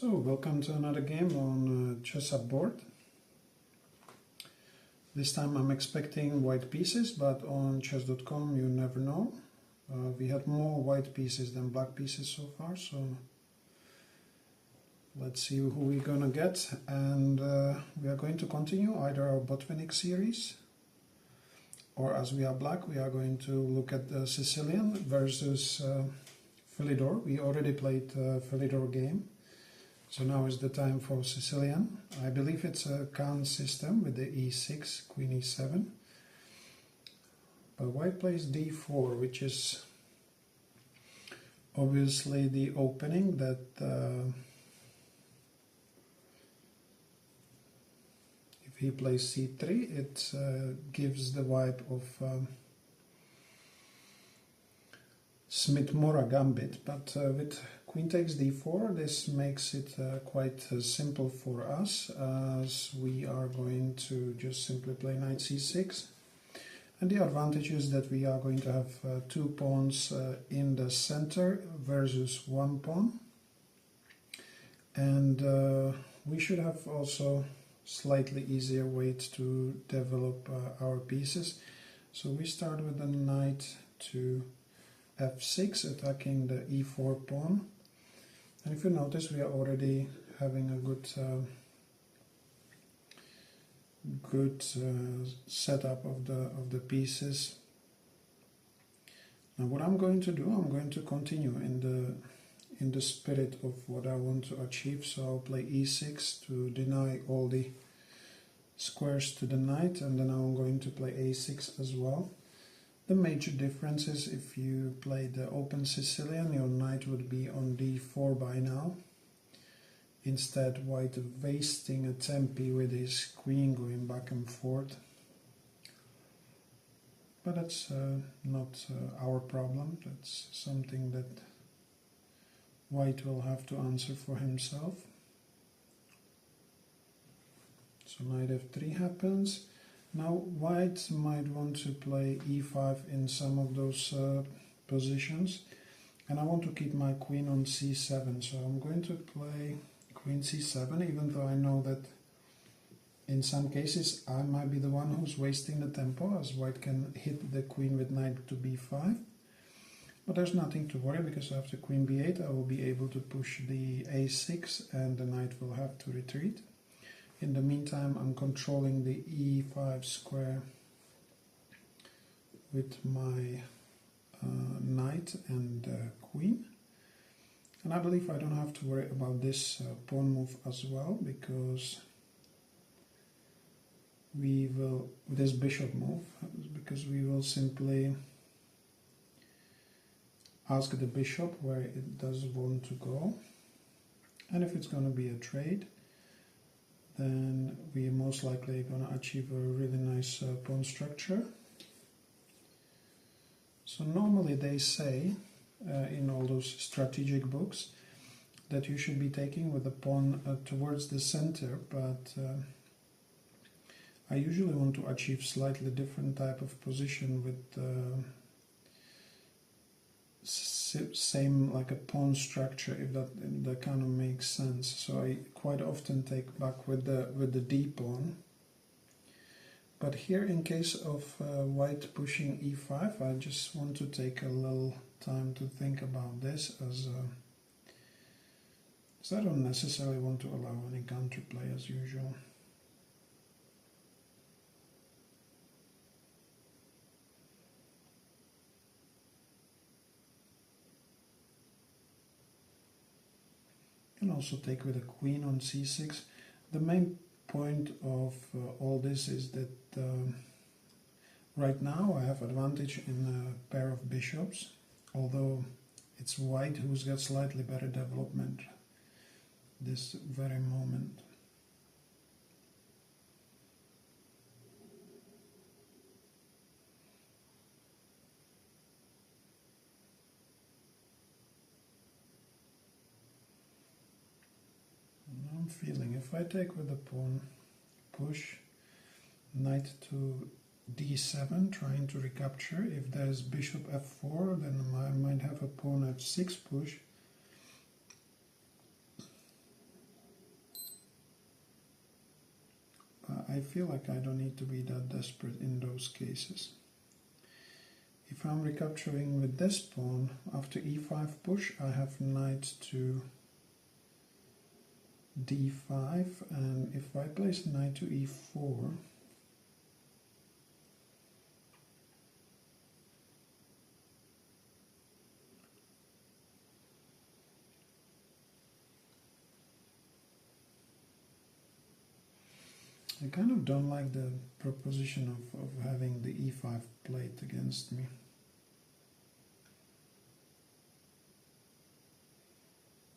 So, welcome to another game on Chessup board. This time I'm expecting white pieces, but on chess.com you never know. We had more white pieces than black pieces so far, so let's see who we're gonna get. And we are going to continue either our Botvinnik series, or as we are black, we are going to look at the Sicilian versus Phillidor. We already played Phillidor game. So now is the time for Sicilian. I believe it's a Khan system with the e6, queen e7. But white plays d4, which is obviously the opening that if he plays c3, it gives the vibe of Smith-Morra gambit, but with queen takes d4, this makes it quite simple for us, as we are going to just simply play knight c6. And the advantage is that we are going to have two pawns in the center versus one pawn. And we should have also slightly easier ways to develop our pieces. So we start with the knight to f6, attacking the e4 pawn. And if you notice, we are already having a good setup of the pieces. Now what I'm going to do, I'm going to continue in the spirit of what I want to achieve. So I'll play e6 to deny all the squares to the knight, and then I'm going to play a6 as well. The major difference is if you play the open Sicilian, your knight would be on d4 by now. Instead, white wasting a tempi with his queen going back and forth. But that's not our problem. That's something that white will have to answer for himself. So knight f3 happens. Now white might want to play e5 in some of those positions, and I want to keep my queen on c7, so I'm going to play queen c7, even though I know that in some cases I might be the one who's wasting the tempo, as white can hit the queen with knight to b5. But there's nothing to worry, because after queen b8 I will be able to push the a6 and the knight will have to retreat. In the meantime, I'm controlling the e5 square with my knight and queen. And I believe I don't have to worry about this pawn move as well, because we will, this bishop move, because we will simply ask the bishop where it does want to go. And if it's going to be a trade, then we are most likely going to achieve a really nice pawn structure. So normally they say in all those strategic books that you should be taking with the pawn towards the center, but I usually want to achieve slightly different type of position with same like a pawn structure, if that kind of makes sense. So I quite often take back with the d pawn. But here, in case of white pushing e5, I just want to take a little time to think about this, as I don't necessarily want to allow any counterplay as usual. And also take with a queen on c6. The main point of all this is that right now I have advantage in a pair of bishops, although it's white who's got slightly better development this very moment. Feeling if I take with the pawn, push knight to d7, trying to recapture. If there's bishop f4, then I might have a pawn f6 push. feel like I don't need to be that desperate in those cases. If I'm recapturing with this pawn, after e5 push, I have knight to d5, and if I place knight to e4, I kind of don't like the proposition of having the e5 played against me.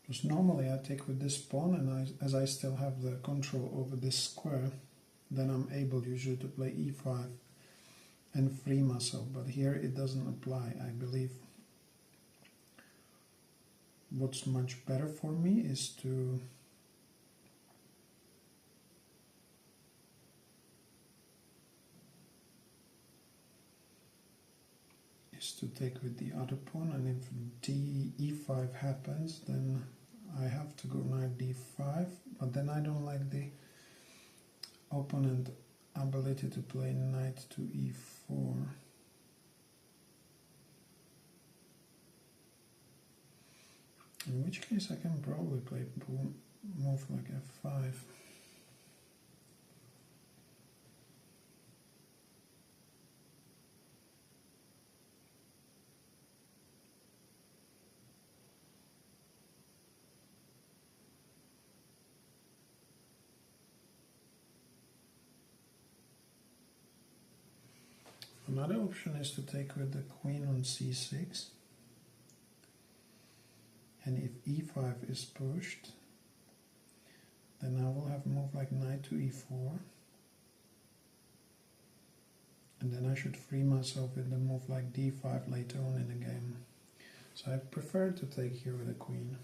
Because normally I take with this pawn, and as I still have the control over this square, then I'm able usually to play e5 and free myself, but here it doesn't apply. I believe what's much better for me is to take with the other pawn, and if e5 happens, then I have to go knight d5, but then I don't like the opponent ability to play knight to e4. In which case I can probably play move like f5. Another option is to take with the queen on c6, and if e5 is pushed, then I will have move like knight to e4, and then I should free myself with the move like d5 later on in the game. So I prefer to take here with the queen.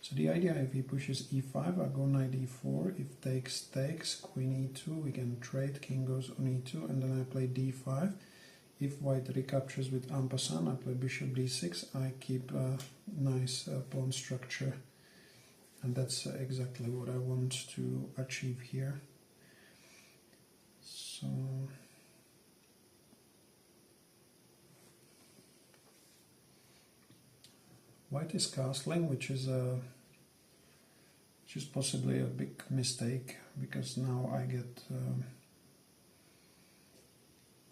So the idea, if he pushes e5, I go knight e4, if takes, queen e2, we can trade, king goes on e2, and then I play d5. If white recaptures with en passant, I play bishop d6, I keep a nice pawn structure, and that's exactly what I want to achieve here. So white is castling, which is possibly a big mistake, because now I get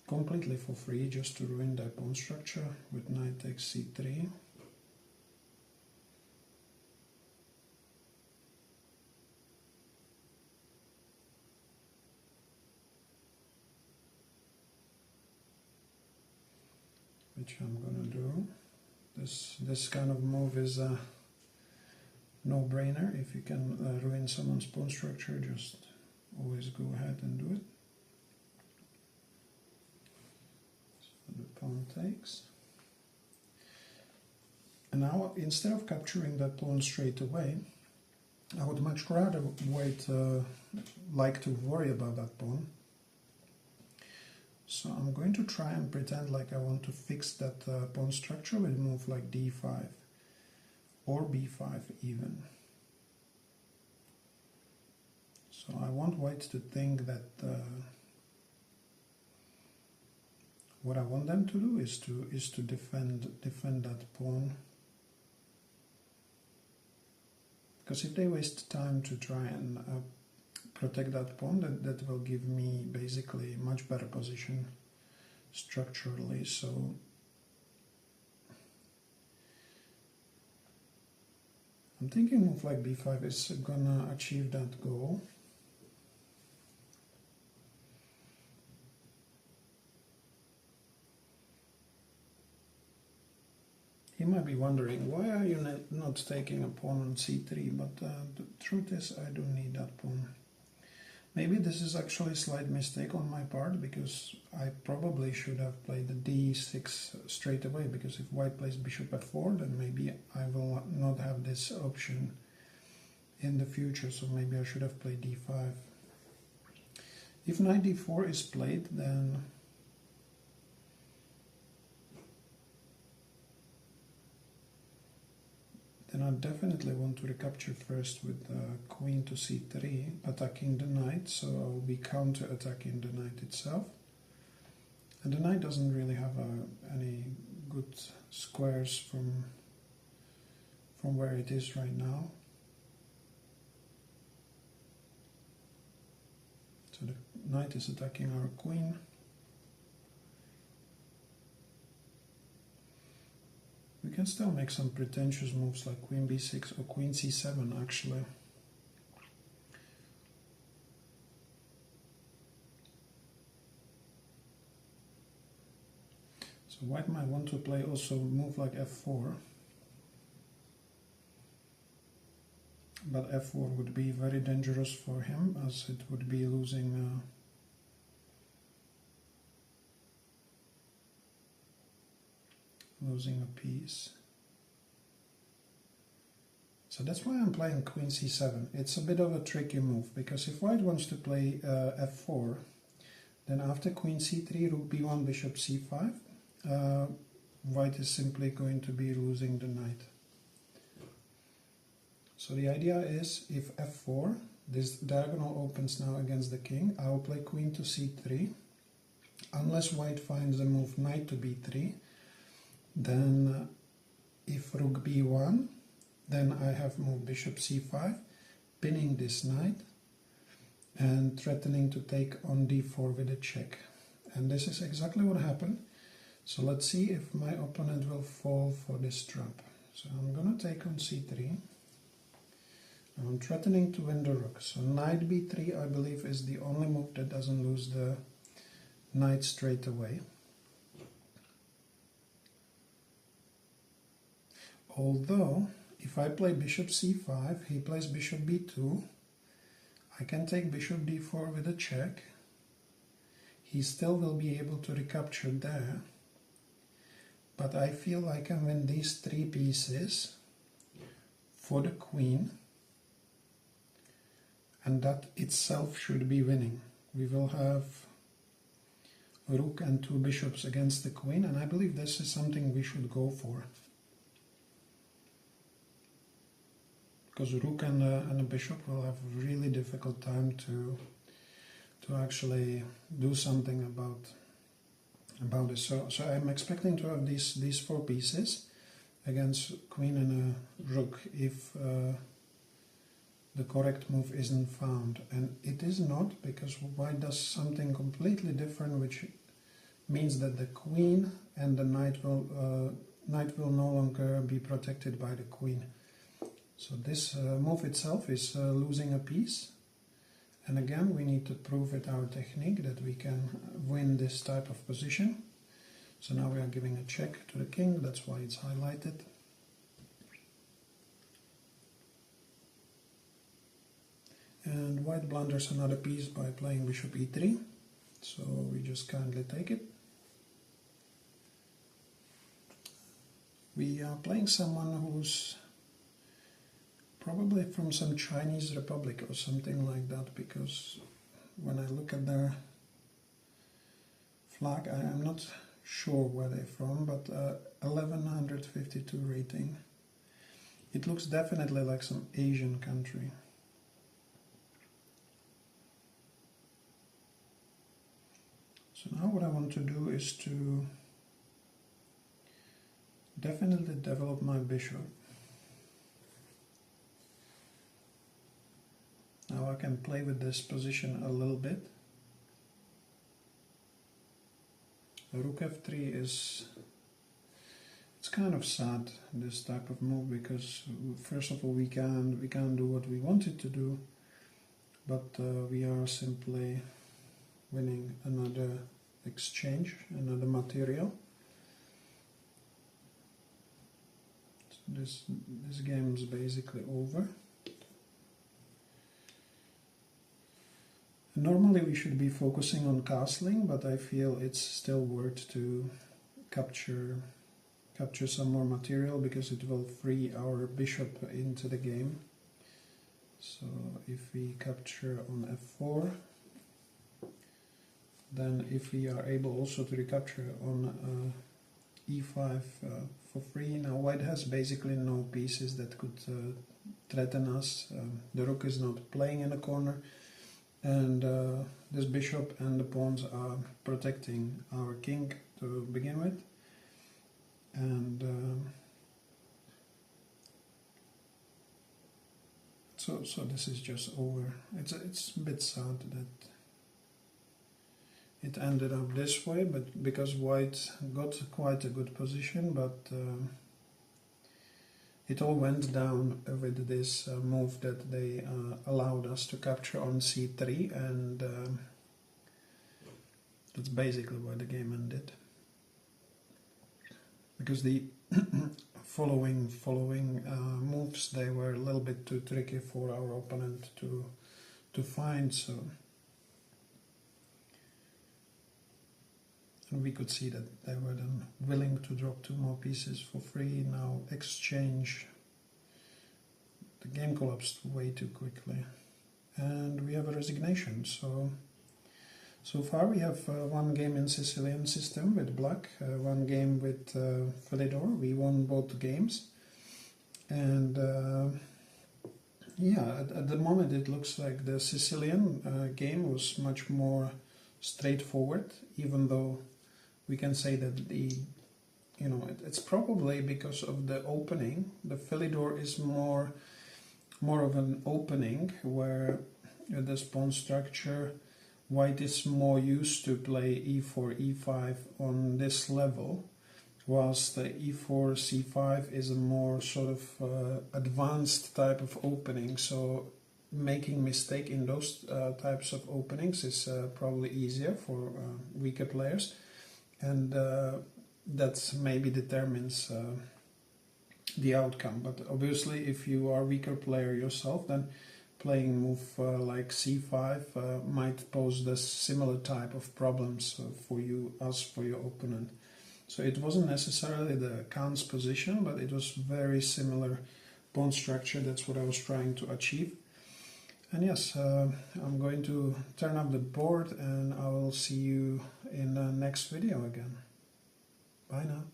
completely for free just to ruin their pawn structure with knight takes c3. Which I'm gonna do. This kind of move is a no-brainer. If you can ruin someone's pawn structure, just always go ahead and do it. So the pawn takes. And now, instead of capturing that pawn straight away, I would much rather like to worry about that pawn. So I'm going to try and pretend like I want to fix that pawn structure with a move like d5 or b5 even. So I want white to think that what I want them to do is to defend that pawn. Because if they waste time to try and protect that pawn, that will give me basically much better position structurally. So I'm thinking move like b5 is gonna achieve that goal. You might be wondering, why are you not taking a pawn on c3, but the truth is I don't need that pawn. Maybe this is actually a slight mistake on my part, because I probably should have played the d6 straight away, because if white plays bishop f4, then maybe I will not have this option in the future, so maybe I should have played d5. If knight d4 is played, then then I definitely want to recapture first with queen to c3, attacking the knight, so I'll be counter-attacking the knight itself. And the knight doesn't really have any good squares from where it is right now. So the knight is attacking our queen. We can still make some pretentious moves like queen b6 or queen c7 actually. So white might want to play also a move like f4. But f4 would be very dangerous for him, as it would be losing a piece. So that's why I'm playing queen c7. It's a bit of a tricky move, because if white wants to play f4, then after queen c3, rook b1, bishop c5, white is simply going to be losing the knight. So the idea is, if f4, this diagonal opens now against the king, I will play queen to c3. Unless white finds the move knight to b3, then if rook b1, then I have moved bishop c5, pinning this knight and threatening to take on d4 with a check. And this is exactly what happened. So let's see if my opponent will fall for this trap. So I'm going to take on c3. I'm threatening to win the rook. So knight b3, I believe, is the only move that doesn't lose the knight straight away. Although, if I play bishop c5, he plays bishop b2, I can take bishop d4 with a check. He still will be able to recapture there. But I feel I can win these three pieces for the queen. And that itself should be winning. We will have a rook and two bishops against the queen, and I believe this is something we should go for. Because a rook and a bishop will have a really difficult time to actually do something about this. So I'm expecting to have these four pieces against queen and a rook if the correct move isn't found, and it is not, because white does something completely different, which means that the queen and the knight will no longer be protected by the queen. So this move itself is losing a piece, and again we need to prove with our technique that we can win this type of position. So now we are giving a check to the king, that's why it's highlighted. And white blunders another piece by playing bishop e3, so we just kindly take it. We are playing someone who's probably from some Chinese republic or something like that, because when I look at their flag, I am not sure where they're from, but 1152 rating. It looks definitely like some Asian country. So now what I want to do is to definitely develop my bishop. Now I can play with this position a little bit. Rook f3 is, it's kind of sad, this type of move, because first of all we can't do what we wanted to do, but we are simply winning another exchange, another material. So this game is basically over. Normally we should be focusing on castling, but I feel it's still worth to capture some more material, because it will free our bishop into the game. So if we capture on f4, then if we are able also to recapture on e5 for free. Now white has basically no pieces that could threaten us. The rook is not playing in the corner, and this bishop and the pawns are protecting our king to begin with. And so this is just over. It's a bit sad that it ended up this way, but because white got quite a good position, but it all went down with this move that they allowed us to capture on c3, and that's basically where the game ended. Because the following moves, they were a little bit too tricky for our opponent to find, so and we could see that they were then willing to drop 2 more pieces for free. Now exchange. The game collapsed way too quickly, and we have a resignation. So far we have 1 game in Sicilian system with black, 1 game with Phillidor. We won both games, and yeah, at the moment it looks like the Sicilian game was much more straightforward, even though we can say that it's probably because of the opening. The Phillidor is more of an opening, where this pawn structure, white is more used to play e4, e5 on this level, whilst the e4, c5 is a more sort of advanced type of opening. So making mistake in those types of openings is probably easier for weaker players, and that maybe determines the outcome. But obviously if you are a weaker player yourself, then playing move like c5 might pose the similar type of problems for you as for your opponent. So it wasn't necessarily the Khan's position, but it was very similar pawn structure. That's what I was trying to achieve. And yes, I'm going to turn up the board, and I will see you in the next video again. Bye now.